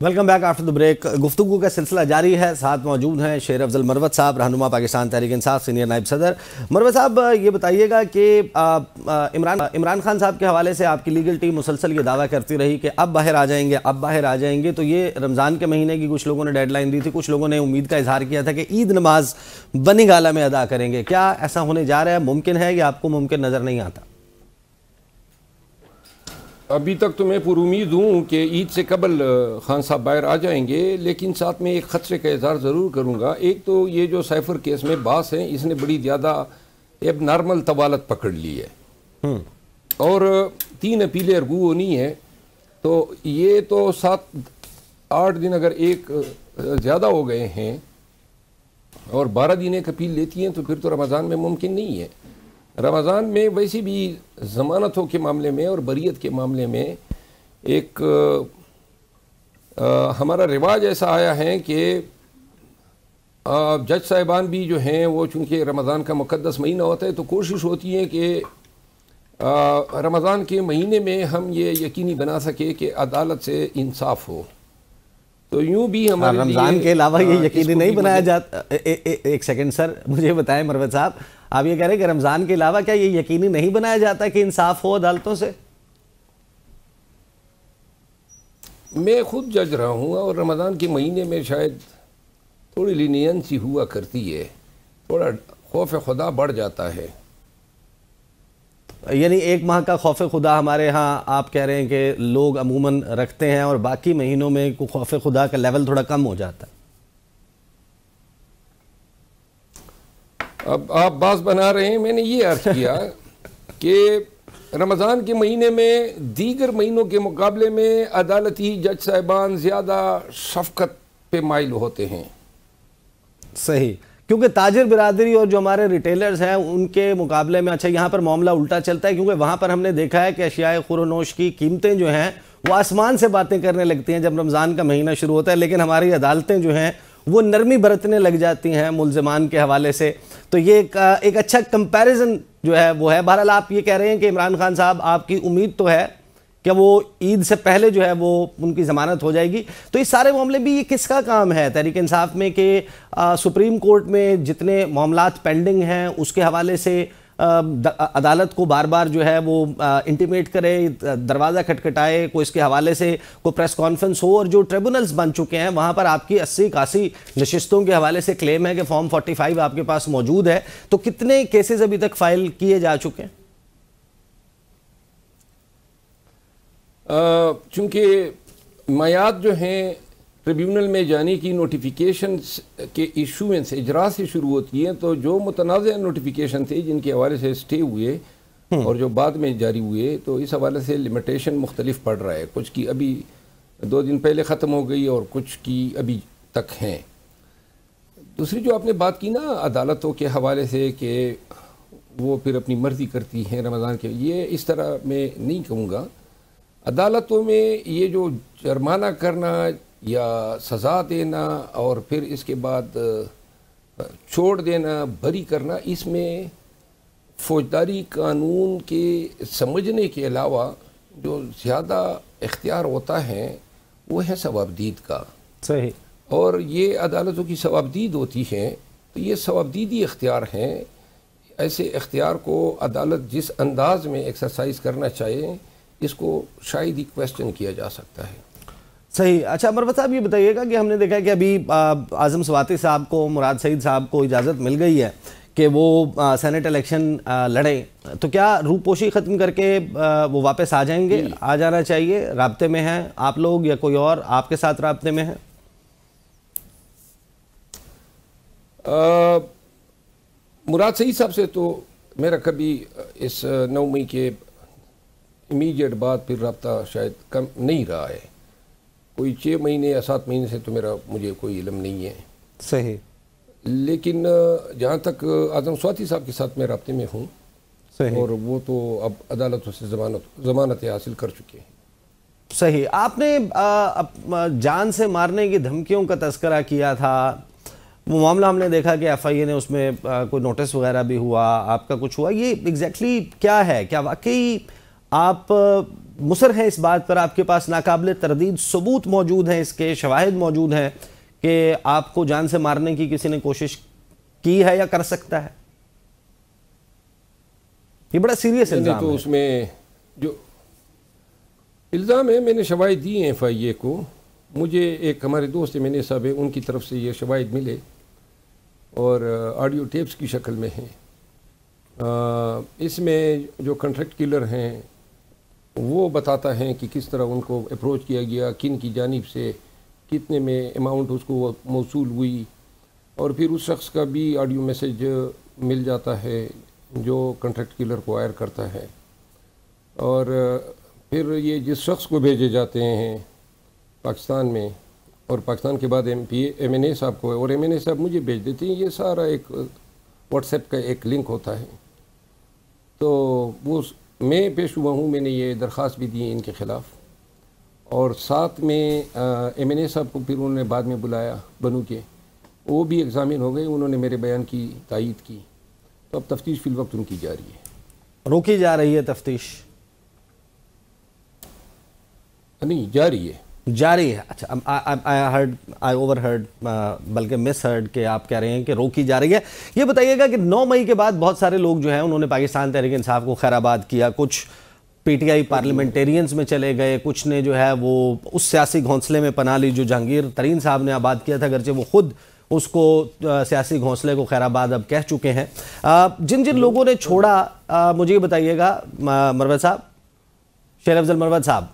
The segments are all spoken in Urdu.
Welcome back after the break. گفتگو کا سلسلہ جاری ہے. ساتھ موجود ہیں شیر افضل مروت صاحب, رہنما پاکستان تحریک انصاف, سینئر نائب صدر. مروت صاحب, یہ بتائیے گا کہ عمران خان صاحب کے حوالے سے آپ کی لیگل ٹیم مسلسل یہ دعویٰ کرتی رہی کہ اب باہر آ جائیں گے. تو یہ رمضان کے مہینے کی کچھ لوگوں نے ڈیڈ لائن دی تھی, کچھ لوگوں نے امید کا اظہار کیا تھا کہ عید نماز بنی گالہ میں ادا کریں گے. کیا ایسا ہونے جا رہا ہے؟ ممکن ہے یا آپ کو ممکن نظر نہیں آتا؟ ابھی تک تو میں پر امید ہوں کہ عید سے قبل خان صاحب باہر آ جائیں گے, لیکن ساتھ میں ایک خدشے کا اظہار ضرور کروں گا. ایک تو یہ جو سائفر کیس میں باس ہیں, اس نے بڑی زیادہ اب نارمل طوالت پکڑ لی ہے اور 3 اپیلیں ارگو ہونی ہیں. تو یہ تو 7-8 دن اگر ایک زیادہ ہو گئے ہیں اور 12 دن ایک اپیل لیتی ہیں تو پھر تو رمضان میں ممکن نہیں ہے. رمضان میں ویسے بھی ضمانتوں کے معاملے میں اور بریت کے معاملے میں ایک ہمارا رواج ایسا آیا ہے کہ جج صاحبان بھی جو ہیں وہ چونکہ رمضان کا مقدس مہینہ ہوتا ہے تو کوشش ہوتی ہے کہ رمضان کے مہینے میں ہم یہ یقینی بنا سکے کہ عدالت سے انصاف ہو. تو یوں بھی ہمارے رمضان کے علاوہ یہ یقینی نہیں بنایا جاتا. ایک سیکنڈ سر, مجھے بتائیں مروت صاحب, آپ یہ کہہ رہے ہیں کہ رمضان کے علاوہ کیا یہ یقینی نہیں بنایا جاتا کہ انصاف ہو عدالتوں سے؟ میں خود جج رہا ہوں اور رمضان کے مہینے میں شاید تھوڑی لینینسی ہوا کرتی ہے, تھوڑا خوف خدا بڑھ جاتا ہے. یعنی 1 ماہ کا خوف خدا ہمارے ہاں آپ کہہ رہے ہیں کہ لوگ عموماً رکھتے ہیں اور باقی مہینوں میں خوف خدا کا لیول تھوڑا کم ہو جاتا ہے. اب آپ باز بنا رہے ہیں, میں نے یہ عرض کیا کہ رمضان کے مہینے میں دیگر مہینوں کے مقابلے میں عدالتی جج صاحبان زیادہ شفقت پہ مائل ہوتے ہیں. صحیح, کیونکہ تاجر برادری اور جو ہمارے ریٹیلرز ہیں ان کے مقابلے میں اچھا یہاں پر معاملہ الٹا چلتا ہے, کیونکہ وہاں پر ہم نے دیکھا ہے کہ اشیاء خور و نوش کی قیمتیں جو ہیں وہ آسمان سے باتیں کرنے لگتی ہیں جب رمضان کا مہینہ شروع ہوتا ہے, لیکن ہماری عدالتیں جو ہیں وہ نرمی برتنے لگ جاتی ہیں ملزمان کے حوالے سے. تو یہ ایک اچھا کمپیریزن جو ہے وہ ہے. بہرحال آپ یہ کہہ رہے ہیں کہ عمران خان صاحب آپ کی امید تو ہے کہ وہ عید سے پہلے جو ہے وہ ان کی ضمانت ہو جائے گی. تو اس سارے معاملے بھی یہ کس کا کام ہے تحریک انصاف میں کہ سپریم کورٹ میں جتنے معاملات پینڈنگ ہیں اس کے حوالے سے عدالت کو بار بار جو ہے وہ انٹیمیٹ کرے, دروازہ کھٹکھٹائے, کوئی اس کے حوالے سے کوئی پریس کانفرنس ہو, اور جو ٹریبونلز بن چکے ہیں وہاں پر آپ کی 80-81 نشستوں کے حوالے سے کلیم ہے کہ فارم 45 آپ کے پاس موجود ہے. تو کتنے کیسز ابھی تک فائل کیے جا چکے ہیں؟ چونکہ میعاد جو ہیں ٹریبیونل میں جانے کی نوٹیفیکیشن کے ایشوئنس سے اجرا سے شروع ہوتی ہیں, تو جو متنازع نوٹیفیکیشن تھے جن کے حوالے سے سٹے ہوئے اور جو بعد میں جاری ہوئے, تو اس حوالے سے لمیٹیشن مختلف پڑ رہا ہے. کچھ کی ابھی 2 دن پہلے ختم ہو گئی اور کچھ کی ابھی تک ہیں. دوسری جو آپ نے بات کی نا عدالتوں کے حوالے سے کہ وہ پھر اپنی مرضی کرتی ہیں رمضان کے, یہ اس طرح میں نہیں کہوں گا. عدالتوں میں یہ جو جرمانہ کرنا یا سزا دینا اور پھر اس کے بعد چھوڑ دینا, بری کرنا, اس میں فوجداری قانون کے سمجھنے کے علاوہ جو زیادہ اختیار ہوتا ہے وہ ہے ثوابدید کا. صحیح. اور یہ عدالتوں کی ثوابدید ہوتی ہیں, تو یہ ثوابدیدی اختیار ہیں. ایسے اختیار کو عدالت جس انداز میں ایکسرسائز کرنا چاہے اس کو شاید ہی کویسچن کیا جا سکتا ہے. صحیح. اچھا مروت صاحب یہ بتائیے گا کہ ہم نے دیکھا ہے کہ ابھی اعظم سواتی صاحب کو, مراد سعید صاحب کو اجازت مل گئی ہے کہ وہ سینٹ الیکشن لڑیں, تو کیا روپوشی ختم کر کے وہ واپس آ جائیں گے؟ آ جانا چاہیے. رابطے میں ہیں آپ لوگ یا کوئی اور آپ کے ساتھ رابطے میں ہے؟ مراد سعید صاحب سے تو میرا کبھی اس 9 مئی کے امیڈیٹ بعد پھر رابطہ شاید کم نہیں رہا ہے. کوئی 6 مہینے یا 7 مہینے سے تو مجھے کوئی علم نہیں ہے. صحیح. لیکن جہاں تک اعظم سواتی صاحب کے ساتھ میں رابطے میں ہوں. صحیح. اور وہ تو اب عدالتوں سے ضمانتیں حاصل کر چکے ہیں. صحیح. آپ نے جان سے مارنے کی دھمکیوں کا تذکرہ کیا تھا, وہ معاملہ ہم نے دیکھا کہ ایف آئی اے نے اس میں کوئی نوٹس وغیرہ بھی ہوا, آپ کا کچھ ہوا, یہ ایگزیکٹلی کیا ہے؟ کیا واقعی آپ مصر ہیں اس بات پر، آپ کے پاس ناقابل تردید ثبوت موجود ہیں، اس کے شواہد موجود ہیں کہ آپ کو جان سے مارنے کی کسی نے کوشش کی ہے یا کر سکتا ہے؟ یہ بڑا سیریس الزام ہے. تو اس میں جو الزام ہے میں نے شواہد دیے ہیں FIA کو. مجھے ایک ہمارے دوست میں صاحب ہیں، ان کی طرف سے یہ شواہد ملے اور آڈیو ٹیپس کی شکل میں ہیں. اس میں جو کنٹریکٹ کلر ہیں وہ بتاتا ہے کہ کس طرح ان کو اپروچ کیا گیا، کن کی جانب سے کتنے میں اماؤنٹ اس کو موصول ہوئی، اور پھر اس شخص کا بھی آڈیو میسج مل جاتا ہے جو کنٹریکٹ کلر کو ہائر کرتا ہے، اور پھر یہ جس شخص کو بھیجے جاتے ہیں پاکستان میں، اور پاکستان کے بعد MNA صاحب کو، اور MNA صاحب مجھے بھیج دیتے ہیں. یہ سارا ایک واٹس ایپ کا ایک لنک ہوتا ہے. تو وہ میں پیش ہوا ہوں، میں نے یہ درخواست بھی دی ان کے خلاف، اور ساتھ میں MNA صاحب کو پھر انہوں نے بعد میں بلایا بنو کے، وہ بھی ایگزامن ہو گئے، انہوں نے میرے بیان کی تائید کی. تو اب تفتیش فی الوقت ان کی جاری ہے. روکی جا رہی ہے تفتیش؟ نہیں، جاری ہے. جاری ہے. اچھا، I overheard بلکہ مس ہرڈ کہ آپ کہہ رہے ہیں کہ روکی جا رہی ہے. یہ بتائیے گا کہ 9 مئی کے بعد بہت سارے لوگ جو ہیں انہوں نے پاکستان تحریک انصاف کو خیر آباد کیا، کچھ PTI پارلیمنٹیرینز میں چلے گئے، کچھ نے جو ہے وہ اس سیاسی گھونسلے میں پناہ لی جو جہانگیر ترین صاحب نے آباد کیا تھا، اگرچہ وہ خود اس کو سیاسی گھونسلے کو خیر آباد اب کہہ چکے ہیں. جن لوگوں نے چھوڑا، مجھے یہ بتائیے گا مروت صاحب، شیر افضل مروت صاحب،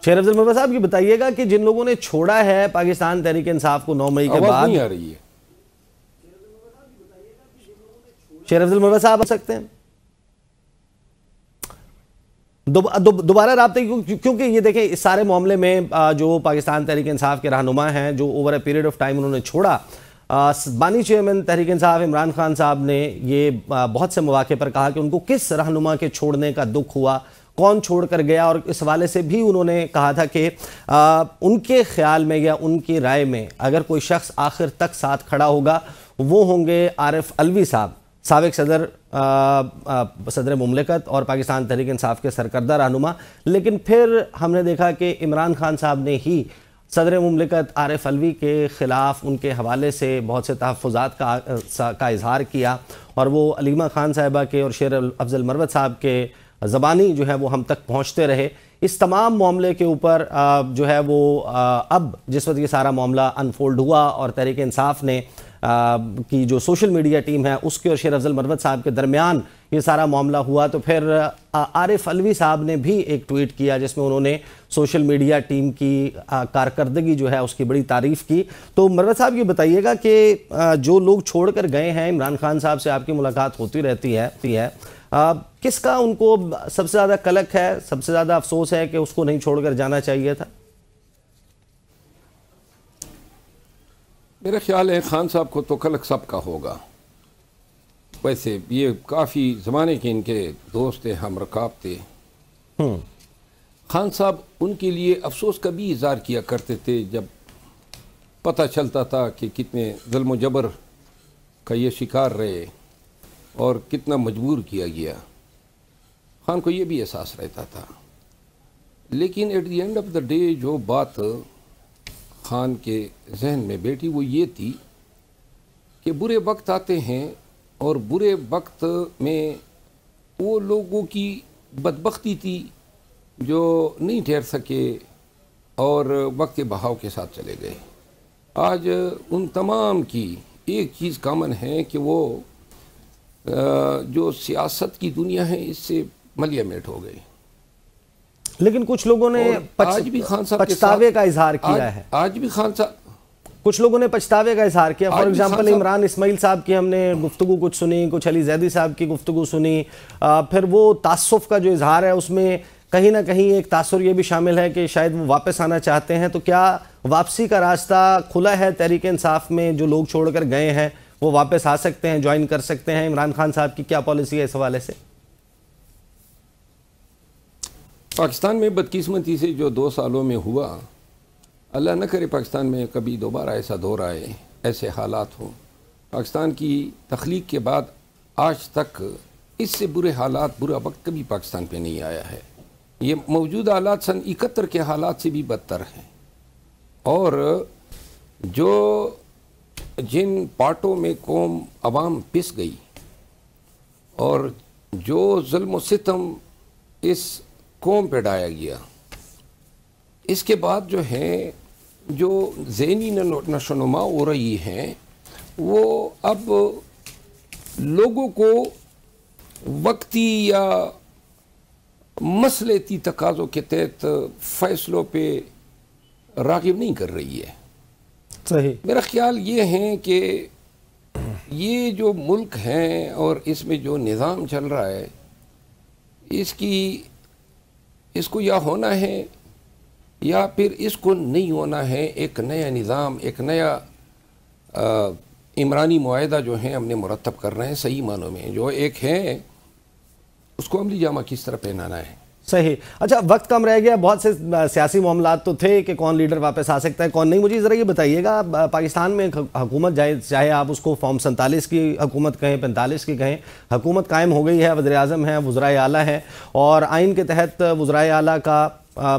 شیر افضل مروت صاحب، یہ بتائیے گا کہ جن لوگوں نے چھوڑا ہے پاکستان تحریک انصاف کو 9 مئی کے بعد، آواز نہیں آ رہی ہے. شیر افضل مروت صاحب آ سکتے ہیں دوبارہ رابطے، کیونکہ یہ دیکھیں اس سارے معاملے میں جو پاکستان تحریک انصاف کے رہنما ہیں جو over a period of time انہوں نے چھوڑا، بانی چیئرمین تحریک انصاف عمران خان صاحب نے یہ بہت سے مواقع پر کہا کہ ان کو کس رہنما کے چھوڑنے کا دکھ ہوا، کون چھوڑ کر گیا، اور اس حوالے سے بھی انہوں نے کہا تھا کہ ان کے خیال میں یا ان کی رائے میں اگر کوئی شخص آخر تک ساتھ کھڑا ہوگا وہ ہوں گے عارف علوی صاحب، سابق صدر مملکت اور پاکستان تحریک انصاف کے سرکردہ رہنما. لیکن پھر ہم نے دیکھا کہ عمران خان صاحب نے ہی صدر مملکت عارف علوی کے خلاف ان کے حوالے سے بہت سے تحفظات کا اظہار کیا، اور وہ علیمہ خان صاحبہ کے اور شیر افضل مروت صاحب کے زبانی جو ہے وہ ہم تک پہنچتے رہے. اس تمام معاملے کے اوپر جو ہے وہ اب جس وقت یہ سارا معاملہ انفولڈ ہوا اور تحریک انصاف نے کی جو سوشل میڈیا ٹیم ہے اس کے اور شیر افضل مروت صاحب کے درمیان یہ سارا معاملہ ہوا، تو پھر عارف علوی صاحب نے بھی ایک ٹویٹ کیا جس میں انہوں نے سوشل میڈیا ٹیم کی کارکردگی جو ہے اس کی بڑی تعریف کی. تو مروت صاحب یہ بتائیے گا کہ جو لوگ چھوڑ کر گئے ہیں، عمران خان صاحب سے آپ کی ملاقات ہوتی رہتی ہے، کس کا ان کو سب سے زیادہ کلک ہے، سب سے زیادہ افسوس ہے کہ اس کو نہیں چھوڑ کر جانا چاہیے تھا؟ میرا خیال ہے خان صاحب کو تو کلک سب کا ہوگا. ویسے یہ کافی زمانے کے ان کے دوست تھے، ہم رکاب تھے. خان صاحب ان کے لیے افسوس کا بھی اظہار کیا کرتے تھے جب پتہ چلتا تھا کہ کتنے ظلم و جبر کا یہ شکار رہے اور کتنا مجبور کیا گیا. خان کو یہ بھی احساس رہتا تھا. لیکن at the end of the day جو بات خان کے ذہن میں بیٹھی وہ یہ تھی کہ برے وقت آتے ہیں، اور برے وقت میں وہ لوگوں کی بدبختی تھی جو نہیں ٹھہر سکے اور وقت کے بہاؤ کے ساتھ چلے گئے. آج ان تمام کی ایک چیز کامن ہے کہ وہ جو سیاست کی دنیا ہے اس سے ملیہ میٹ ہو گئی. لیکن کچھ لوگوں نے آج بھی خان صاحب پچھتاوے کا اظہار کیا ہے. آج بھی خان صاحب کچھ لوگوں نے پچھتاوے کا اظہار کیا. فار ایگزامپل عمران اسماعیل صاحب کی ہم نے گفتگو کچھ سنی، کچھ علی زیدی صاحب کی گفتگو سنی. پھر وہ تعصب کا جو اظہار ہے اس میں کہیں نہ کہیں ایک تاثر یہ بھی شامل ہے کہ شاید وہ واپس آنا چاہتے ہیں. تو کیا واپسی کا راستہ کھلا ہے تحریک انصاف میں؟ جو لوگ چھوڑ کر گئے ہیں وہ واپس آ سکتے ہیں، جوائن کر سکتے ہیں؟ عمران خان صاحب کی کیا پالیسی ہے اس حوالے سے؟ پاکستان میں بدقسمتی سے جو 2 سالوں میں ہوا، اللہ نہ کرے پاکستان میں کبھی دوبارہ ایسا دور آئے، ایسے حالات ہوں. پاکستان کی تخلیق کے بعد آج تک اس سے برے حالات، برا وقت کبھی پاکستان پہ نہیں آیا ہے. یہ موجودہ حالات سن 71 کے حالات سے بھی بدتر ہیں. اور جو جن پارٹوں میں قوم عوام پس گئی اور جو ظلم و ستم اس قوم پہ ڈایا گیا، اس کے بعد جو ہے جو ذہنی نشو و نما ہو رہی ہیں، وہ اب لوگوں کو وقتی یا مسلحتی تقاضوں کے تحت فیصلوں پہ راغب نہیں کر رہی ہے. صحیح. میرا خیال یہ ہے کہ یہ جو ملک ہیں اور اس میں جو نظام چل رہا ہے، اس کو یا ہونا ہے یا پھر اس کو نہیں ہونا ہے. ایک نیا نظام، ایک نیا عمرانی معاہدہ جو ہیں ہم نے مرتب کرنا ہے. صحیح معنوں میں جو ایک ہے اس کو عملی جامہ کس طرح پہنانا ہے. صحیح. اچھا، وقت کم رہ گیا. بہت سے سیاسی معاملات تو تھے کہ کون لیڈر واپس آ سکتا ہے کون نہیں. مجھے ذرا یہ بتائیے گا، پاکستان میں حکومت چاہے آپ اس کو فارم 47 کی حکومت کہیں، 45 کی کہیں، حکومت قائم ہو گئی ہے. وزیر اعظم ہیں، وزرائے اعلیٰ ہیں، اور آئین کے تحت وزرائے اعلیٰ کا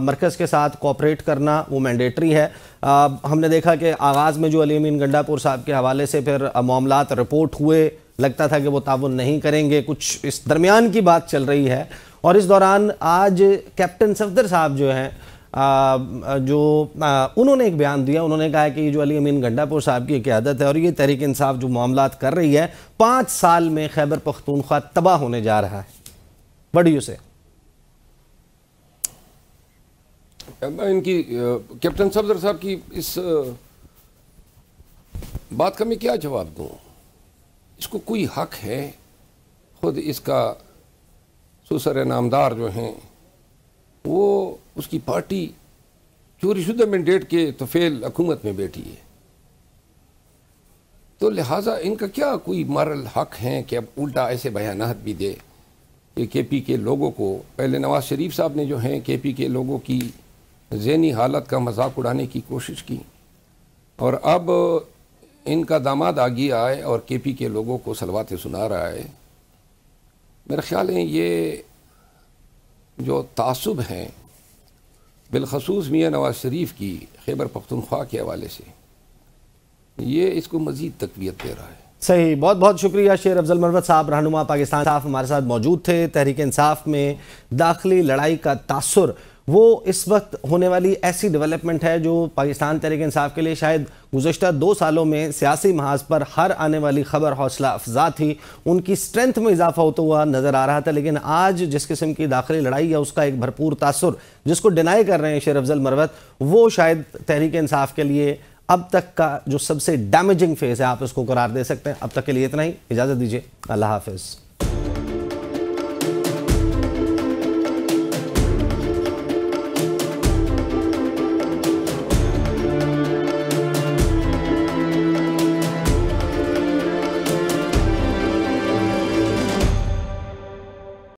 مرکز کے ساتھ کوآپریٹ کرنا وہ مینڈیٹری ہے. ہم نے دیکھا کہ آغاز میں جو علی امین گنڈاپور صاحب کے حوالے سے پھر معاملات رپورٹ ہوئے، لگتا تھا کہ وہ تعاون نہیں کریں گے، کچھ اس درمیان کی بات چل رہی ہے. اور اس دوران آج کیپٹن صفدر صاحب جو ہیں انہوں نے ایک بیان دیا. انہوں نے کہا کہ یہ جو علی امین گنڈاپور صاحب کی قیادت ہے اور یہ تحریک انصاف جو معاملات کر رہی ہے، 5 سال میں خیبر پختونخوا تباہ ہونے جا رہا ہے. بڑی اسے ان کی کیپٹن صفدر صاحب کی اس بات کا میں کیا جواب دوں؟ اس کو کوئی حق ہے؟ خود اس کا سسر نامدار جو ہیں وہ اس کی پارٹی چوری شدہ مینڈیٹ کے توفیل حکومت میں بیٹھی ہے، تو لہٰذا ان کا کیا کوئی مارل حق ہے کہ اب الٹا ایسے بیانات بھی دے کہ کے پی کے لوگوں کو، پہلے نواز شریف صاحب نے جو ہیں کے پی کے لوگوں کی ذہنی حالت کا مذاق اڑانے کی کوشش کی، اور اب ان کا داماد آگے آئے اور کے پی کے لوگوں کو صلواتیں سنا رہا ہے. میرا خیال ہے یہ جو تعصب ہیں بالخصوص میاں نواز شریف کی خیبر پختونخوا کے حوالے سے، یہ اس کو مزید تقویت دے رہا ہے. صحیح. بہت بہت شکریہ شیر افضل مروت صاحب، رہنما پاکستان انصاف، ہمارے ساتھ موجود تھے. تحریک انصاف میں داخلی لڑائی کا تاثر وہ اس وقت ہونے والی ایسی ڈیولپمنٹ ہے جو پاکستان تحریک انصاف کے لیے شاید گزشتہ 2 سالوں میں سیاسی محاذ پر ہر آنے والی خبر حوصلہ افزا تھی. ان کی سٹرینتھ میں اضافہ ہوتا ہوا نظر آ رہا تھا، لیکن آج جس قسم کی داخلی لڑائی ہے اس کا ایک بھرپور تاثر جس کو ڈینائی کر رہے ہیں شیر افضل مروت، وہ شاید تحریک انصاف کے لیے اب تک کا جو سب سے ڈیمیجنگ فیز ہے آپ اس کو قرار دے سکتے ہیں. اب تک کے لیے اتنا ہی. اجازت دیجیے. اللہ حافظ.